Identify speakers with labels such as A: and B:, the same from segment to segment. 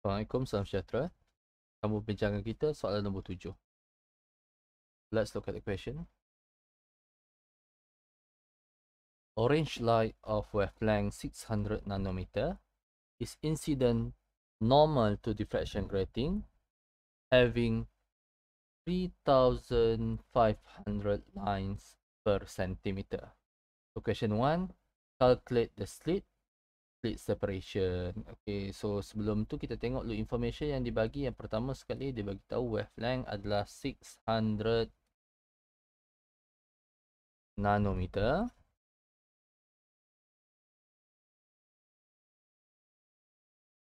A: Assalamualaikum, salam sejahtera. Kamu perbincangan kita soalan nombor 7. Let's look at the question. Orange light of wavelength 600 nanometer is incident normal to diffraction grating having 3500 lines per centimeter. So question 1, calculate the slit separation. Okay, so sebelum tu kita tengok dulu information yang dibagi. Yang pertama sekali dia bagi tahu wavelength adalah 600 nanometer.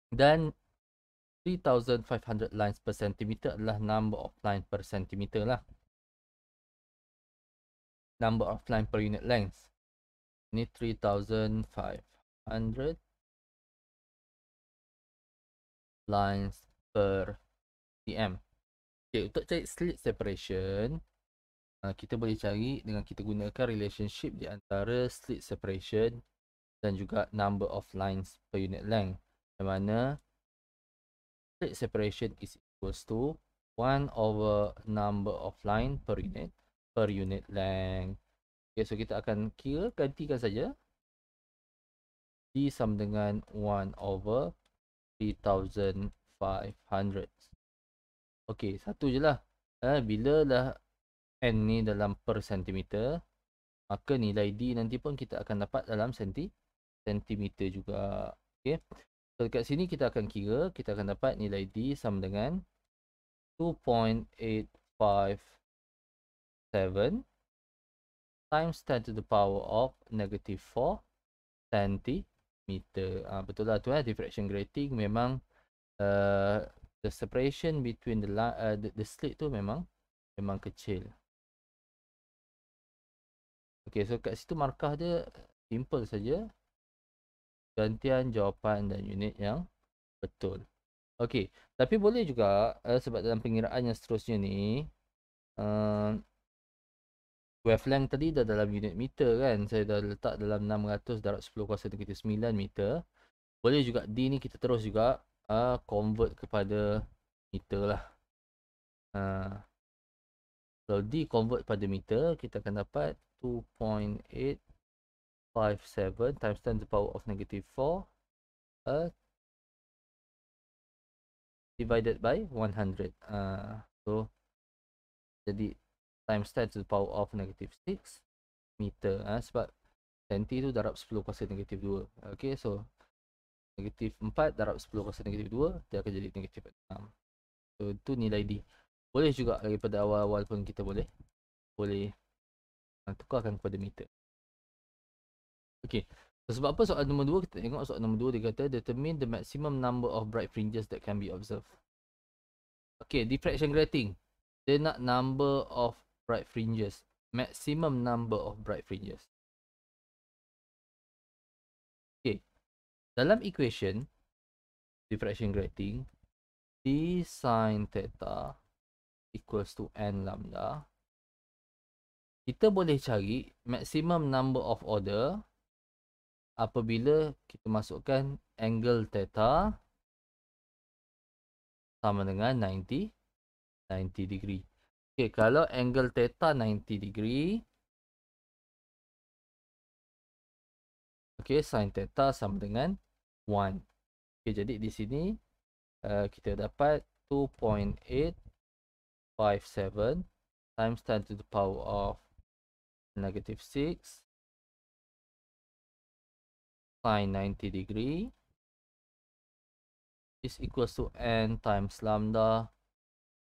A: Dan 3500 lines per centimeter adalah number of line per centimeter lah. Number of line per unit length. Ini 3500 lines per cm. Okay, untuk cari slit separation, kita boleh cari dengan kita gunakan relationship di antara slit separation dan juga number of lines per unit length. Yang mana slit separation is equals to 1 over number of line per unit length. Okay, so kita akan kira, gantikan saja. D sama dengan 1 over 3500. Okay, satu je lah. Bila lah N ni dalam per centimeter, maka nilai D nanti pun kita akan dapat dalam sentimeter juga. Okay. So dekat sini kita akan kira, kita akan dapat nilai D sama dengan 2.857 times 10 to the power of negative 4 cm. Betul lah tu, diffraction grating memang the separation between the slit tu memang kecil. Okay, so kat situ markah dia simple saja. Gantian jawapan dan unit yang betul. Okay, tapi boleh juga sebab dalam pengiraan yang seterusnya ni wavelength tadi dah dalam unit meter kan. Saya dah letak dalam 600 darab 10 kuasa negatif 9 meter. Boleh juga D ni kita terus juga convert kepada meter lah. Kalau D convert pada meter, kita akan dapat 2.857 times 10 to the power of negative 4 divided by 100. So jadi times 10 to the power of negative 6 meter. Sebab senti tu darab 10 kuasa negatif 2. Okay, so negatif 4 darab 10 kuasa negatif 2, dia akan jadi negatif 6. So itu nilai D. Boleh juga daripada awal-awal pun kita boleh tukarkan kepada meter. Okay, so sebab apa soalan nombor 2, kita tengok soalan nombor 2 dia kata determine the maximum number of bright fringes that can be observed. Okay, diffraction grating, dia nak number of bright fringes, maximum number of bright fringes. Okay, dalam equation diffraction grating, D sin theta equals to n lambda, kita boleh cari maximum number of order apabila kita masukkan angle theta sama dengan 90 degree. Okay, kalau angle theta 90 degree, okay, sin theta sama dengan 1. Okay, jadi di sini kita dapat 2.857 times 10 to the power of negative 6 sin 90 degree is equals to n times lambda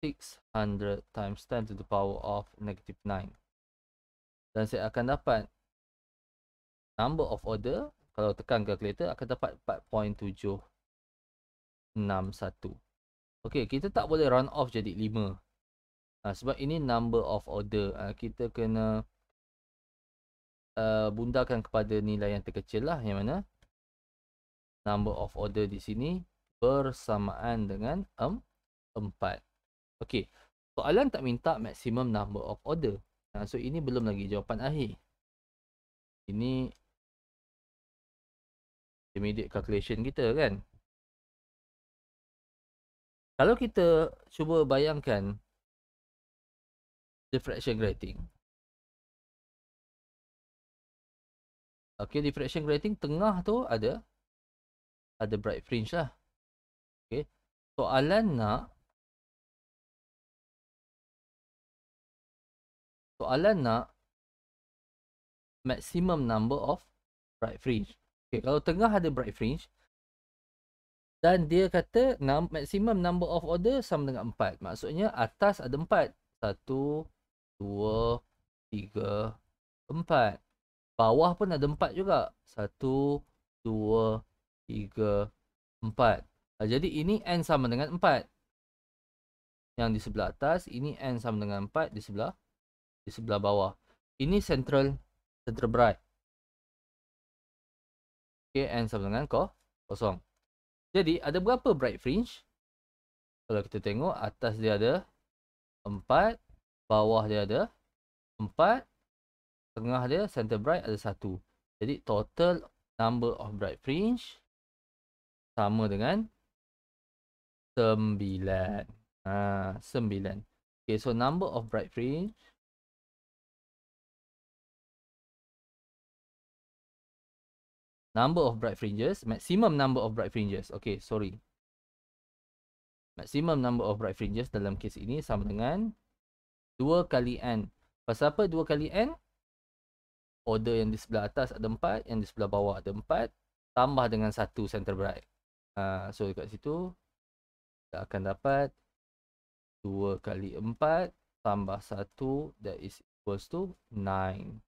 A: 600 times 10 to the power of negative 9. Dan saya akan dapat number of order, kalau tekan calculator akan dapat 4.761. Okay, kita tak boleh run off jadi 5. Sebab ini number of order. Kita kena bundakan kepada nilai yang terkecil lah, yang mana number of order di sini bersamaan dengan 4. Okay, soalan tak minta maximum number of order. So ini belum lagi jawapan akhir. Ini intermediate calculation kita kan. Kalau kita cuba bayangkan diffraction grating. Okey, diffraction grating tengah tu ada bright fringe lah. Okey. Soalan nak maximum number of bright fringe. Okey, kalau tengah ada bright fringe dan dia kata maximum number of order sama dengan 4. Maksudnya atas ada 4. 1, 2, 3, 4. Bawah pun ada 4 juga. 1, 2, 3, 4. Jadi ini N sama dengan 4. Yang di sebelah atas, ini N sama dengan 4 di sebelah bawah. Ini central bright. Okay, N sama dengan kosong. Jadi ada berapa bright fringe? Kalau kita tengok, atas dia ada 4, bawah dia ada 4, tengah dia center bright ada 1. Jadi total number of bright fringe sama dengan 9. 9. Okay, so number of bright fringe maximum number of bright fringes. Okay, sorry. Maximum number of bright fringes dalam kes ini sama dengan 2 kali N. Pasal apa 2 kali N? Order yang di sebelah atas ada 4, yang di sebelah bawah ada 4, tambah dengan 1 center bright. So dekat situ, kita akan dapat 2 kali 4 tambah 1, that is equals to 9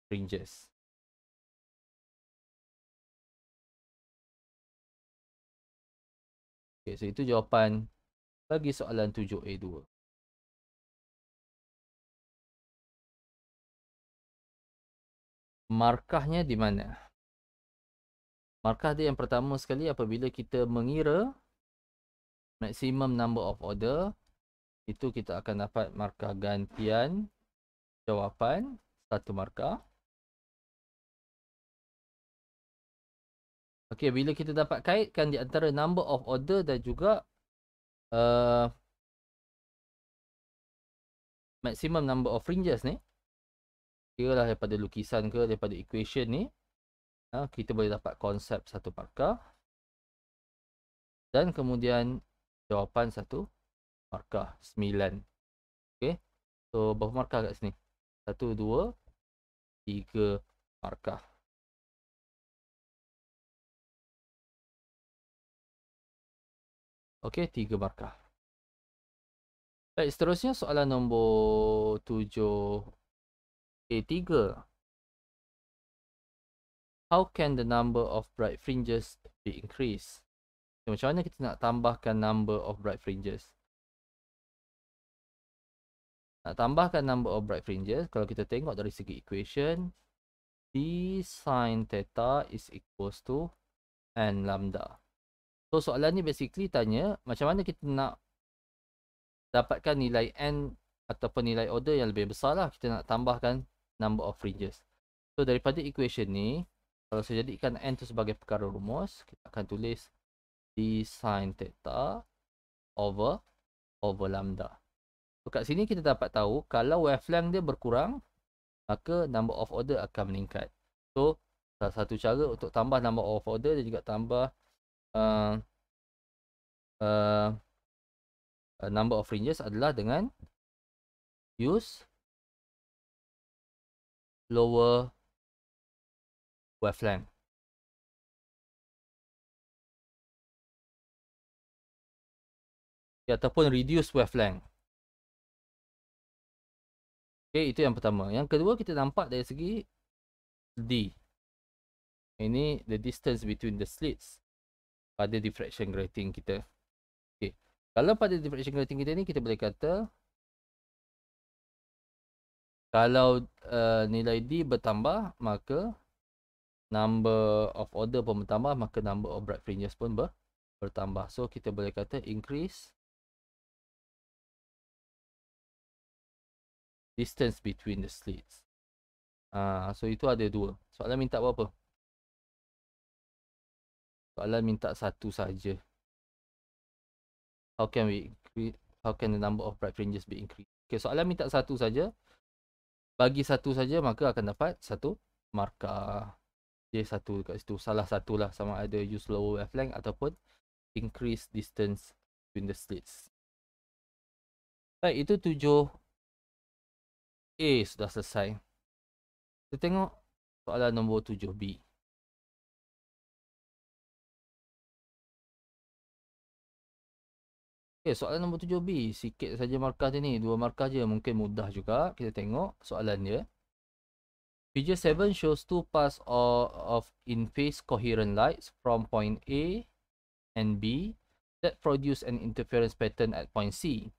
A: fringes. Okay, so itu jawapan bagi soalan 7A2. Markahnya di mana? Markah dia yang pertama sekali apabila kita mengira maximum number of order, itu kita akan dapat markah gantian jawapan, 1 markah. Okey, bila kita dapat kaitkan di antara number of order dan juga maximum number of fringes ni, kiralah daripada lukisan ke daripada equation ni, kita boleh dapat konsep 1 markah dan kemudian jawapan 1 markah, 9. Okey, so berapa markah kat sini? 1, 2, 3 markah. Okey, 3 markah. Baik, seterusnya soalan nombor 7A3. How can the number of bright fringes be increased? Macam mana kita nak tambahkan number of bright fringes? Nak tambahkan number of bright fringes, kalau kita tengok dari segi equation, d sin theta is equals to n lambda. So soalan ni basically tanya macam mana kita nak dapatkan nilai n ataupun nilai order yang lebih besar lah. Kita nak tambahkan number of fringes. So daripada equation ni, kalau saya jadikan n tu sebagai perkara rumus, kita akan tulis d sin theta over lambda. So kat sini kita dapat tahu kalau wavelength dia berkurang, maka number of order akan meningkat. So salah satu cara untuk tambah number of order dan juga tambah number of fringes adalah dengan use lower wavelength. Ataupun reduce wavelength. Okay, itu yang pertama. Yang kedua, kita nampak dari segi D. Ini the distance between the slits pada diffraction grating kita. Okay. Kalau pada diffraction grating kita ni, kita boleh kata kalau nilai D bertambah, maka number of order pun bertambah, maka number of bright fringes pun bertambah. So kita boleh kata increase distance between the slits. So itu ada 2. Soalan minta berapa? Soalan minta 1 saja. how can we increase, how can the number of bright fringes be increased? Okay, soalan minta satu saja. Bagi satu saja maka akan dapat satu markah. Dia satu kat situ. Salah satu lah, sama ada use lower wavelength ataupun increase distance between the slits. Baik, itu 7A sudah selesai. Kita tengok soalan nombor 7B. Okay, soalan nombor 7B. Sikit saja markah dia ni. 2 markah je. Mungkin mudah juga. Kita tengok soalan dia. Figure 7 shows two paths of in-phase coherent lights from point A and B that produce an interference pattern at point C.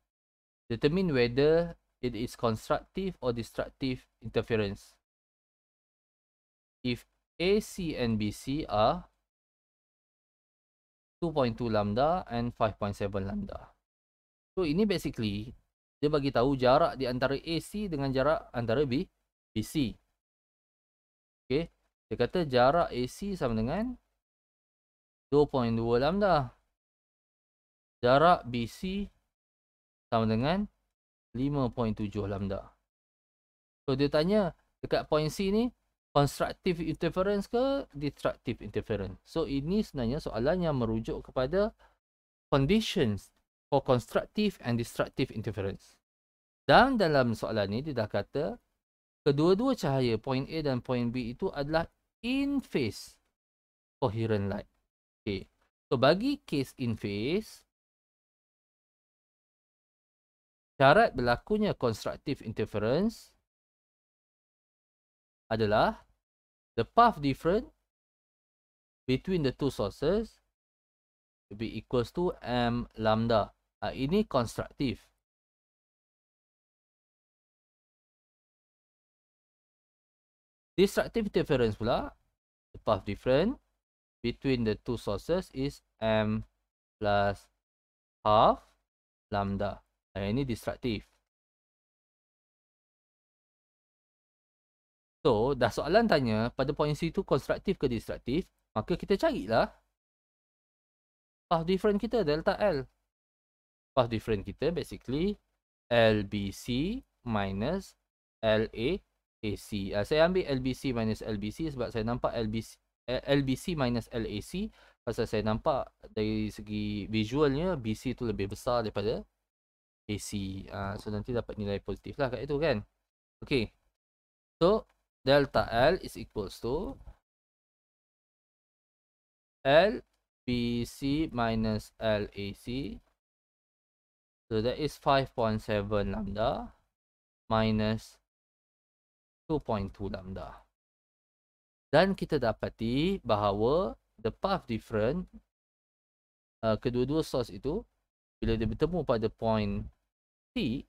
A: Determine whether it is constructive or destructive interference. If AC and BC are 2.2 lambda and 5.7 lambda. So ini basically dia bagi tahu jarak di antara AC dengan jarak antara BC. Okay, dia kata jarak AC sama dengan 2.2 lambda. Jarak BC sama dengan 5.7 lambda. So dia tanya dekat point C ni constructive interference ke destructive interference. So ini sebenarnya soalan yang merujuk kepada conditions for constructive and destructive interference. Dan dalam soalan ni dia dah kata kedua-dua cahaya point A dan point B itu adalah in phase coherent light. Okay. So bagi case in phase, syarat berlakunya constructive interference adalah the path difference between the two sources will be equals to m lambda. Ini constructive. Destructive interference pula, the path difference between the two sources is m plus half lambda. Ini destructive. So, dah soalan tanya pada point C tu constructive ke destructive, maka kita carilah path difference kita, delta L. Path difference kita basically LBC minus LAC. Saya ambil LBC minus LBC sebab saya nampak LBC minus LAC pasal saya nampak dari segi visualnya BC tu lebih besar daripada AC. So nanti dapat nilai positif lah kat itu kan. Okay. So delta L is equals to LBC minus LAC. So that is 5.7 lambda minus 2.2 lambda. Dan kita dapati bahawa the path difference kedua-dua source itu bila dia bertemu pada point C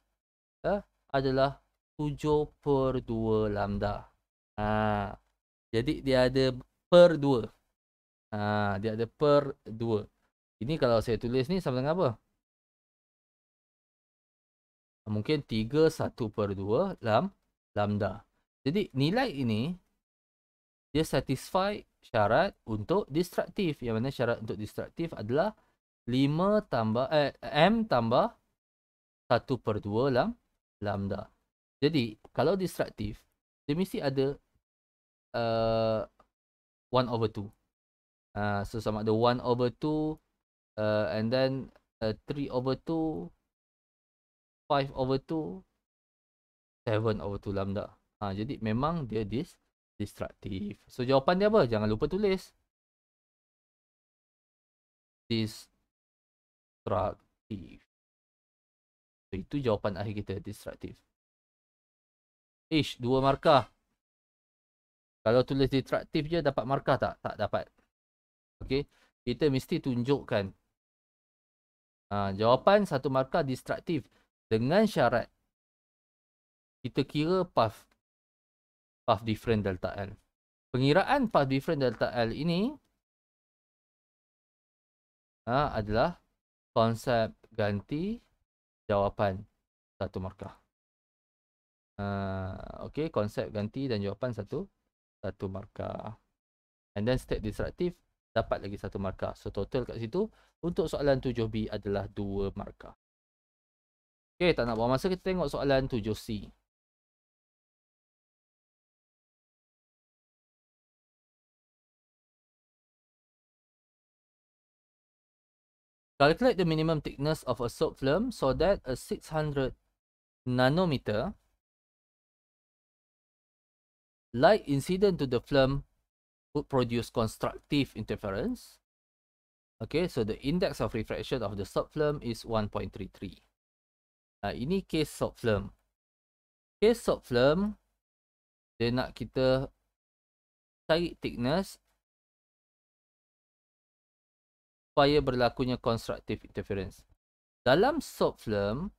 A: adalah 7/2 lambda. Jadi dia ada per 2. Dia ada per 2. Ini kalau saya tulis ni sama dengan apa? Mungkin 3/1/2 lambda. Jadi nilai ini dia satisfy syarat untuk destruktif. Yang mana syarat untuk destruktif adalah m tambah 1/2 lambda. Jadi kalau destruktif dia mesti ada 1/2. So sama ada 1/2 and then 3/2, 5/2, 7/2 lambda. Jadi memang dia destruktif. So jawapan dia apa? Jangan lupa tulis. Destruktif. So itu jawapan akhir kita, destruktif. 2 markah. Kalau tulis destruktif je dapat markah tak? Tak dapat. Okey, kita mesti tunjukkan jawapan 1 markah destruktif dengan syarat kita kira path difference delta L. Pengiraan path difference delta L ini adalah konsep ganti jawapan 1 markah. Okey, konsep ganti dan jawapan satu markah. And then state destruktif dapat lagi 1 markah. So total kat situ untuk soalan 7B adalah 2 markah. Okey, tak nak buang masa, kita tengok soalan 7C. Calculate the minimum thickness of a soap film so that a 600 nanometer light incident to the film would produce constructive interference. Okay, so the index of refraction of the soap film is 1.33. Ini case soap film. Case soap film, dia nak kita cari thickness supaya berlakunya constructive interference. Dalam soap film,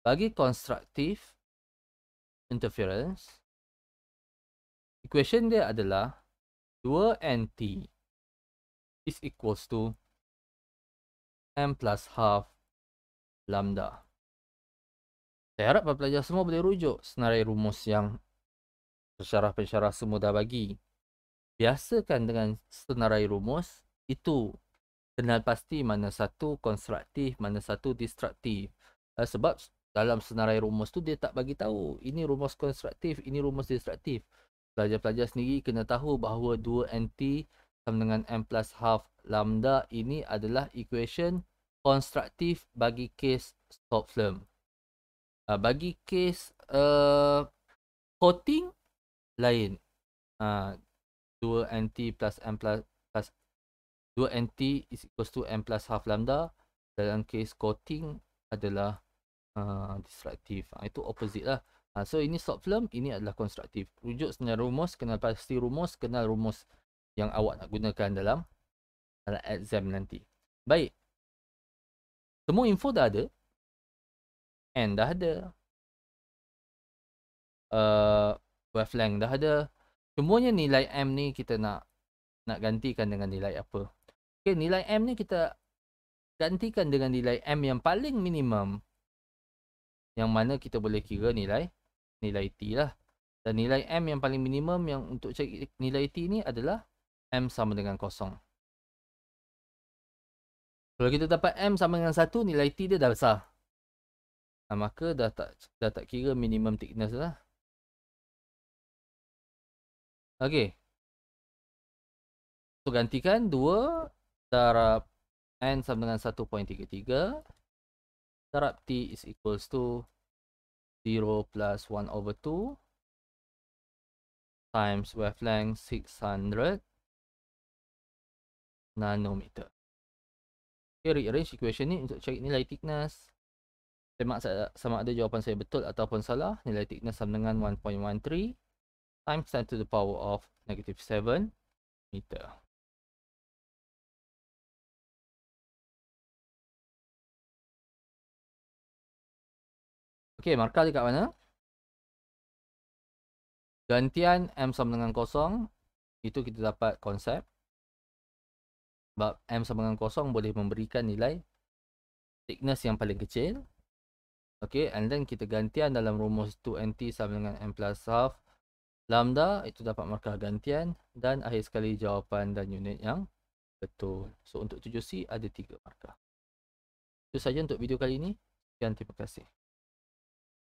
A: bagi constructive interference, equation dia adalah 2NT is equals to M plus half lambda. Saya harap pelajar semua boleh rujuk senarai rumus yang pensyarah-pensyarah semua dah bagi. Biasakan dengan senarai rumus itu, kenal pasti mana satu konstruktif, mana satu destruktif. Sebab dalam senarai rumus tu dia tak bagi tahu ini rumus konstruktif, ini rumus destruktif. Pelajar-pelajar sendiri kena tahu bahawa 2NT sama dengan M plus half lambda ini adalah equation konstruktif bagi case soap film. Bagi case coating lain. 2NT plus M plus 2NT is equals to M plus half lambda. Dalam case coating adalah destruktif. Itu opposite lah. So ini soap film, ini adalah konstruktif. Rujuk sebenarnya rumus, kenal pasti rumus, kenal rumus yang awak nak gunakan dalam exam nanti. Baik. Semua info dah ada. N dah ada. Wavelength dah ada. Semuanya nilai M ni kita nak gantikan dengan nilai apa? Okay, nilai M ni kita gantikan dengan nilai M yang paling minimum. Yang mana kita boleh kira nilai T lah. Dan nilai M yang paling minimum yang untuk cari nilai T ni adalah M sama dengan 0. Kalau kita dapat M sama dengan 1, nilai T dia dah besar. Maka dah tak kira minimum thickness lah. Okey. So gantikan 2 darab N sama dengan 1.33. Darab T is equals to 0 plus 1 over 2 times wavelength 600 nanometer. Okay, rearrange equation ni untuk cari nilai thickness. Semak sama ada jawapan saya betul ataupun salah. Nilai thickness sama dengan 1.13 times 10 to the power of negative 7 meter. Okay, markah dekat mana? Gantian M sama dengan 0. Itu kita dapat konsep. Sebab M sama dengan 0 boleh memberikan nilai thickness yang paling kecil. Okay, and then kita gantian dalam rumus 2NT sama dengan M plus half lambda. Itu dapat markah gantian. Dan akhir sekali jawapan dan unit yang betul. So untuk 7C ada 3 markah. Itu saja untuk video kali ini. Sekian, terima kasih.